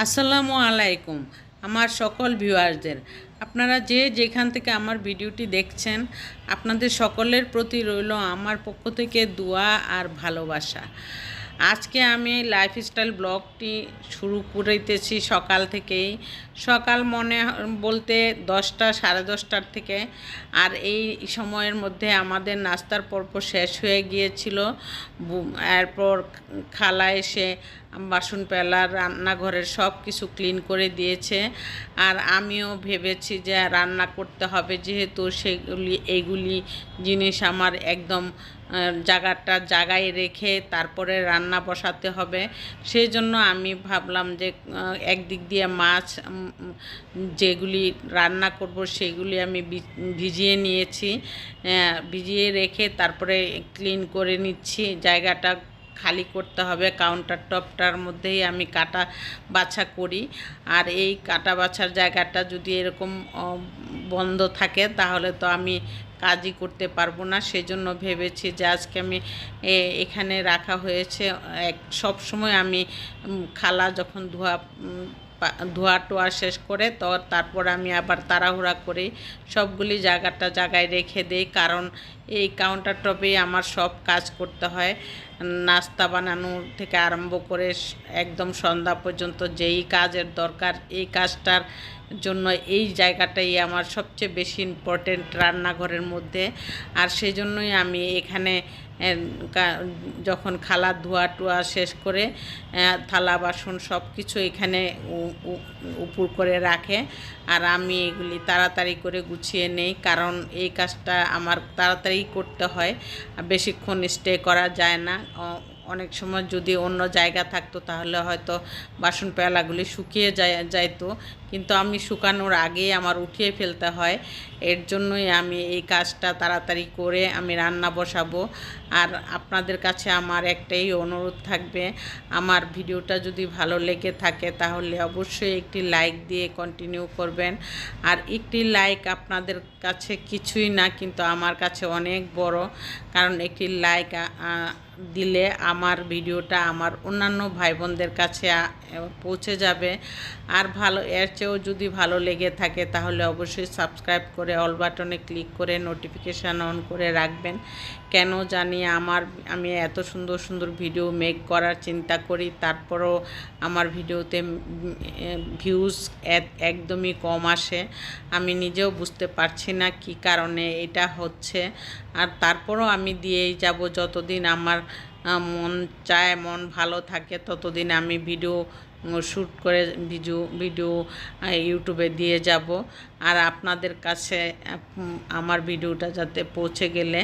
আসসালামু আলাইকুম আমার সকল ভিউয়ারদের। আপনারা যে যেখান থেকে আমার ভিডিওটি দেখছেন, আপনাদের সকলের প্রতি রইল আমার পক্ষ থেকে দোয়া আর ভালোবাসা। আজকে আমি লাইফস্টাইল ব্লগটি শুরু করিতেছি সকাল থেকেই। সকাল বলতে 10টা সাড়ে 10টার থেকে। আর এই সময়ের মধ্যে আমাদের নাস্তার পর্ব শেষ হয়ে গিয়েছিল। এরপর খালা এসে বাসন পেলা রান্নাঘরের সব কিছু ক্লিন করে দিয়েছে। আর আমিও ভেবেছি যে রান্না করতে হবে, যেহেতু এইগুলি জিনিস আমার একদম জায়গায় রেখে তারপরে রান্না বসাতে হবে। সেই জন্য আমি ভাবলাম যে একদিক দিয়ে মাছ যেগুলি রান্না করব সেগুলি আমি ভিজিয়ে নিয়েছি, ভিজিয়ে রেখে তারপরে ক্লিন করে নিচ্ছি। জায়গাটা খালি করতে হবে, কাউন্টার টপটার মধ্যেই আমি কাটা বাছা করি। আর এই কাটা বাছার জায়গাটা যদি এরকম বন্ধ থাকে তাহলে তো আমি কাজই করতে পারবো না। সেজন্য ভেবেছি যে আজকে আমি এখানে রাখা হয়েছে। সব সময় আমি খালা যখন ধোয়া টোয়া শেষ করে তারপর আমি আবার তাড়াহুড়া করে সবগুলি জায়গায় রেখে দেই, কারণ এই কাউন্টার টপেই আমার সব কাজ করতে হয়। নাস্তা বানানোর থেকে আরম্ভ করে একদম সন্ধ্যা পর্যন্ত যেই কাজের দরকার, এই কাজটার জন্য এই জায়গাটাই আমার সবচেয়ে বেশি ইম্পর্টেন্ট রান্নাঘরের মধ্যে। আর সেই জন্যই আমি এখানে যখন খালা ধোয়া টোয়া শেষ করে থালা বাসন সব কিছু এখানে উপর করে রাখে, আর আমি এগুলি তাড়াতাড়ি করে গুছিয়ে নেই, কারণ এই কাজটা আমার তাড়াতাড়ি করতে হয়, বেশিক্ষণ স্টে করা যায় না। অনেক সময় যদি অন্য জায়গা থাকতো তাহলে হয়তো বাসন পেয়ালাগুলি শুকিয়ে যাইতো, কিন্তু আমি শুকানোর আগেই আমার উঠিয়ে ফেলতে হয়। এর জন্যই আমি এই কাজটা তাড়াতাড়ি করে আমি রান্না বসাবো। আর আপনাদের কাছে আমার একটাই অনুরোধ থাকবে, আমার ভিডিওটা যদি ভালো লেগে থাকে তাহলে অবশ্যই একটি লাইক দিয়ে কন্টিনিউ করবেন। আর একটি লাইক আপনাদের কাছে কিছুই না, কিন্তু আমার কাছে অনেক বড়, কারণ একটি লাইক দিলে আমার ভিডিওটা আমার অন্যান্য ভাই বোনদের কাছে পৌঁছে যাবে। আর এর চেয়েও যদি ভালো লেগে থাকে তাহলে অবশ্যই সাবস্ক্রাইব করে অল বাটনে ক্লিক করে নোটিফিকেশান অন করে রাখবেন। কেন জানি আমি এত সুন্দর সুন্দর ভিডিও মেক করার চিন্তা করি, তারপরও আমার ভিডিওতে ভিউজ একদমই কম আসে। আমি নিজেও বুঝতে পারছি না কি কারণে এটা হচ্ছে। আর তারপরও আমি দিয়েই যাব, যতদিন আমার মন চায়, মন ভালো থাকে ততদিন আমি ভিডিও শ্যুট করে ভিডিও ইউটিউবে দিয়ে যাব। আর আপনাদের কাছে আমার ভিডিওটা যাতে পৌঁছে গেলে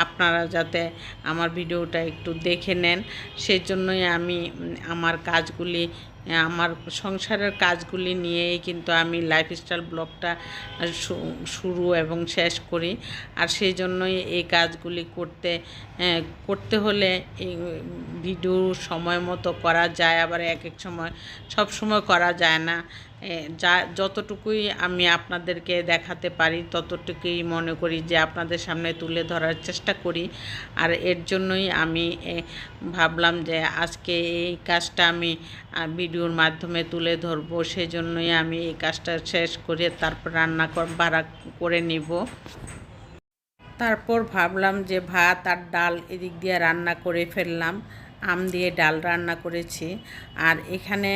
আপনারা যাতে আমার ভিডিওটা একটু দেখে নেন, সেই জন্যই আমি আমার সংসারের কাজগুলি নিয়েই কিন্তু আমি লাইফস্টাইল ব্লগটা শুরু এবং শেষ করি। আর সেই জন্যই এই কাজগুলি করতে হলে এই ভিডিও সময় মতো করা যায়, আবার এক সময় সব সময় করা যায় না। যতটুকুই আমি আপনাদেরকে দেখাতে পারি ততটুকুই মনে করি যে আপনাদের সামনে তুলে ধরার চেষ্টা করি। আর এর জন্যই আমি ভাবলাম যে আজকে এই কাজটা আমি ভিডিওর মাধ্যমে তুলে ধরবো। সেই জন্যই আমি এই কাজটা শেষ করে তারপর রান্না করে নিব। তারপর ভাবলাম যে ভাত আর ডাল এদিক দিয়ে রান্না করে ফেললাম, আম দিয়ে ডাল রান্না করেছি। আর এখানে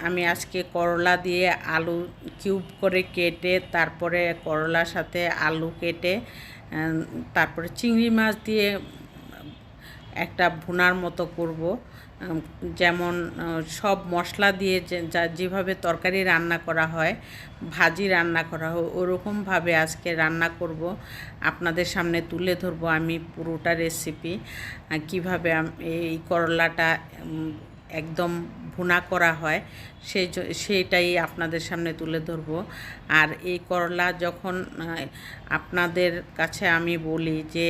আমি আজকে করলা দিয়ে আলু কিউব করে কেটে, তারপরে করলার সাথে আলু কেটে, তারপরে চিংড়ি মাছ দিয়ে একটা ভুনার মতো করব। যেমন সব মশলা দিয়ে যেভাবে তরকারি রান্না করা হয়, ভাজি রান্না করা হয়, ওরকমভাবে আজকে রান্না করব। আপনাদের সামনে তুলে ধরবো আমি পুরোটা রেসিপি, কিভাবে এই করলাটা একদম ভুনা করা হয় সেইটাই আপনাদের সামনে তুলে ধরবো। আর এই করলা যখন আপনাদের কাছে আমি বলি যে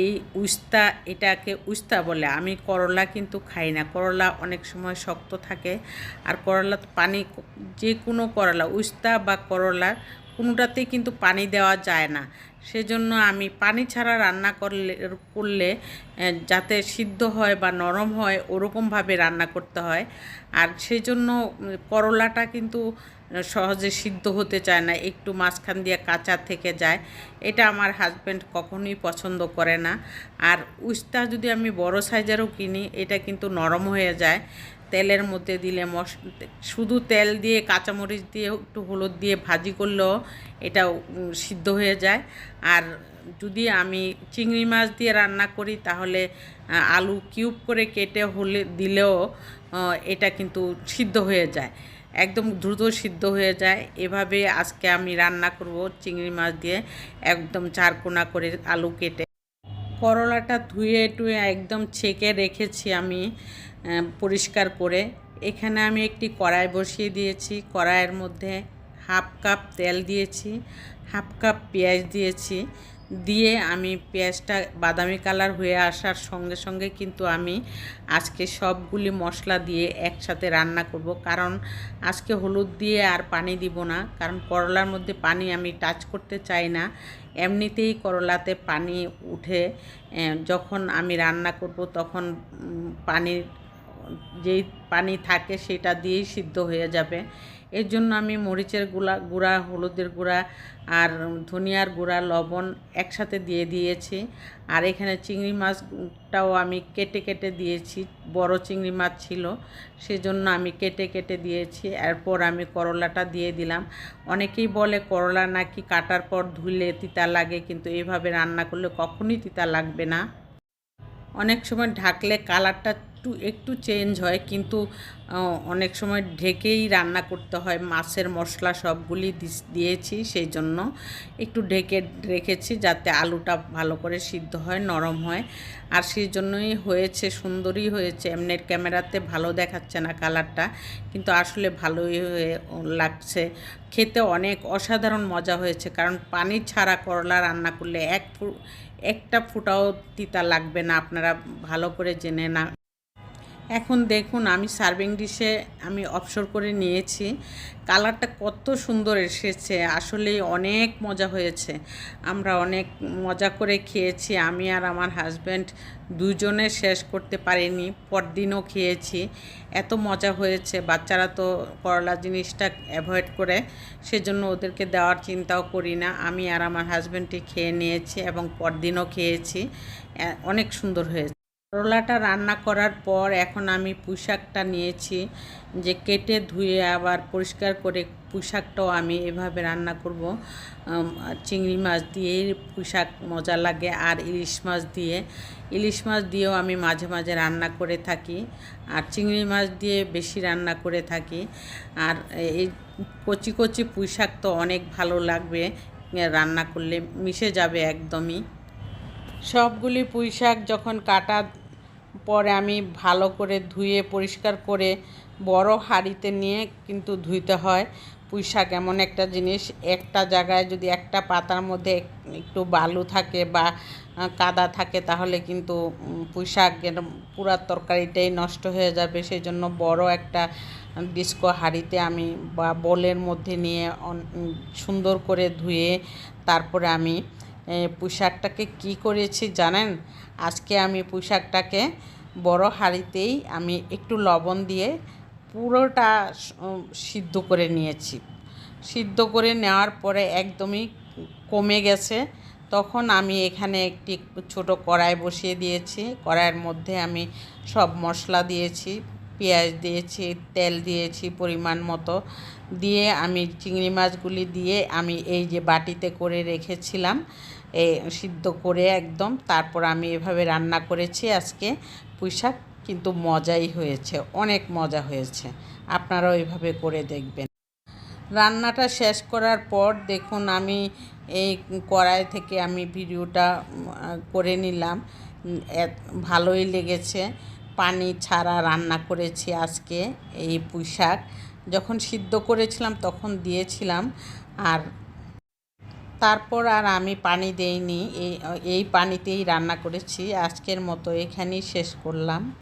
এই এটাকে উস্তা বলে, আমি করলা কিন্তু খাই না। করলা অনেক সময় শক্ত থাকে, আর করলা পানি যে কোনো করলা, উস্তা বা করলা কোনোটাতেই কিন্তু পানি দেওয়া যায় না। সেজন্য আমি পানি ছাড়া রান্না করলে যাতে সিদ্ধ হয় বা নরম হয় ওরকমভাবে রান্না করতে হয়। আর সেই জন্য করলাটা কিন্তু সহজে সিদ্ধ হতে চায় না, একটু মাঝখান দিয়ে কাঁচা থেকে যায়। এটা আমার হাজব্যান্ড কখনোই পছন্দ করে না। আর উস্তা যদি আমি বড় সাইজেরও কিনি, এটা কিন্তু নরম হয়ে যায় তেলের মধ্যে দিলে। শুধু তেল দিয়ে কাঁচামরিচ দিয়ে একটু হলুদ দিয়ে ভাজি করলেও এটা সিদ্ধ হয়ে যায়। আর যদি আমি চিংড়ি মাছ দিয়ে রান্না করি তাহলে আলু কিউব করে কেটে দিলেও এটা কিন্তু সিদ্ধ হয়ে যায়, একদম দ্রুত সিদ্ধ হয়ে যায়। এভাবে আজকে আমি রান্না করব চিংড়ি মাছ দিয়ে, একদম চারকোনা করে আলু কেটে। করলাটা ধুয়ে টুয়ে একদম ছেঁকে রেখেছি আমি পরিষ্কার করে। এখানে আমি একটি কড়াই বসিয়ে দিয়েছি। কড়াইয়ের মধ্যে হাফ কাপ তেল দিয়েছি, হাফ কাপ পেঁয়াজ দিয়েছি। দিয়ে আমি পেঁয়াজটা বাদামি কালার হয়ে আসার সঙ্গে সঙ্গে কিন্তু আমি আজকে সবগুলি মশলা দিয়ে একসাথে রান্না করব। কারণ আজকে হলুদ দিয়ে আর পানি দিব না, কারণ করলার মধ্যে পানি আমি টাচ করতে চাই না। এমনিতেই করলাতে পানি উঠে, যখন আমি রান্না করব তখন পানির যেই পানি থাকে সেটা দিয়েই সিদ্ধ হয়ে যাবে। এর জন্য আমি মরিচের গুঁড়া, হলুদের গুঁড়া আর ধনিয়ার গুঁড়া, লবণ একসাথে দিয়ে দিয়েছি। আর এখানে চিংড়ি মাছটাও আমি কেটে কেটে দিয়েছি, বড় চিংড়ি মাছ ছিল সেজন্য আমি কেটে কেটে দিয়েছি। এরপর আমি করলাটা দিয়ে দিলাম। অনেকেই বলে করলা নাকি কাটার পর ধুলে তিতা লাগে, কিন্তু এভাবে রান্না করলে কখনোই তিতা লাগবে না। অনেক সময় ঢাকলে কালারটা একটু চেঞ্জ হয়, কিন্তু অনেক সময় ঢেকেই রান্না করতে হয়। মাছের মশলা সবগুলি দিয়েছি, সেই জন্য একটু ঢেকে রেখেছি যাতে আলুটা ভালো করে সিদ্ধ হয়, নরম হয়। আর সেই জন্যই হয়েছে, সুন্দরই হয়েছে। এমনি ক্যামেরাতে ভালো দেখাচ্ছে না কালারটা, কিন্তু আসলে ভালোই লাগছে। খেতে অনেক অসাধারণ মজা হয়েছে, কারণ পানি ছাড়া করলা রান্না করলে একটা ফুটাও তিতা লাগবে না, আপনারা ভালো করে জেনে না। এখন দেখুন আমি সার্ভিং ডিশে আমি অবসর করে নিয়েছি। কালারটা কত সুন্দর এসেছে, আসলে অনেক মজা হয়েছে। আমরা অনেক মজা করে খেয়েছি, আমি আর আমার হাজব্যান্ড দুজনে শেষ করতে পারিনি, পরদিনও খেয়েছি। এত মজা হয়েছে। বাচ্চারা তো করলা জিনিসটা অ্যাভয়েড করে, সেজন্য ওদেরকে দেওয়ার চিন্তাও করি না। আমি আর আমার হাজব্যান্ডই খেয়ে নিয়েছি এবং পরদিনও খেয়েছি। অনেক সুন্দর হয়েছে। করলাটা রান্না করার পর এখন আমি পুঁইশাকটা নিয়েছি, যে কেটে ধুয়ে আবার পরিষ্কার করে পুঁইশাকটাও আমি এভাবে রান্না করব। চিংড়ি মাছ দিয়ে পুঁইশাক মজা লাগে, আর ইলিশ মাছ দিয়েও আমি মাঝে মাঝে রান্না করে থাকি, আর চিংড়ি মাছ দিয়ে বেশি রান্না করে থাকি। আর এই কচি কচি পুঁইশাক তো অনেক ভালো লাগবে, রান্না করলে মিশে যাবে একদমই। সবগুলি পুঁইশাক যখন কাটা পরে আমি ভালো করে ধুয়ে পরিষ্কার করে বড় হাঁড়িতে নিয়ে কিন্তু ধুইতে হয়। পুঁইশাক এমন একটা জিনিস, একটা জায়গায় যদি একটা পাতার মধ্যে একটু বালু থাকে বা কাদা থাকে তাহলে কিন্তু পুঁইশাক পুরা তরকারিটাই নষ্ট হয়ে যাবে। সেই জন্য বড় একটা ডিস্কো হাঁড়িতে আমি বা বোলের মধ্যে নিয়ে সুন্দর করে ধুয়ে তারপরে আমি পুঁইশাকটাকে কী করেছি জানেন? আজকে আমি পুঁইশাকটাকে বড় হাঁড়িতেই আমি একটু লবণ দিয়ে পুরোটা সিদ্ধ করে নিয়েছি। সিদ্ধ করে নেওয়ার পরে একদমই কমে গেছে, তখন আমি এখানে একটি ছোট কড়াই বসিয়ে দিয়েছি। কড়াইয়ের মধ্যে আমি সব মশলা দিয়েছি, পেঁয়াজ দিয়েছি, তেল দিয়েছি পরিমাণ মতো, দিয়ে আমি চিংড়ি মাছগুলি দিয়ে আমি এই যে বাটিতে করে রেখেছিলাম সিদ্ধ করে একদম, তারপর আমি এভাবে রান্না করেছি আজকে পুঁইশাক। কিন্তু মজাই হয়েছে, অনেক মজা হয়েছে। আপনারাও এভাবে করে দেখবেন। রান্নাটা শেষ করার পর দেখুন আমি এই কড়াই থেকে আমি ভিডিওটা করে নিলাম, ভালোই লেগেছে। পানি ছাড়া রান্না করেছি আজকে এই পুঁইশাক। যখন সিদ্ধ করেছিলাম তখন দিয়েছিলাম, আর তারপর আর আমি পানি দেইনি, এই পানিতেই রান্না করেছি। আজকের মতো এখানেই শেষ করলাম।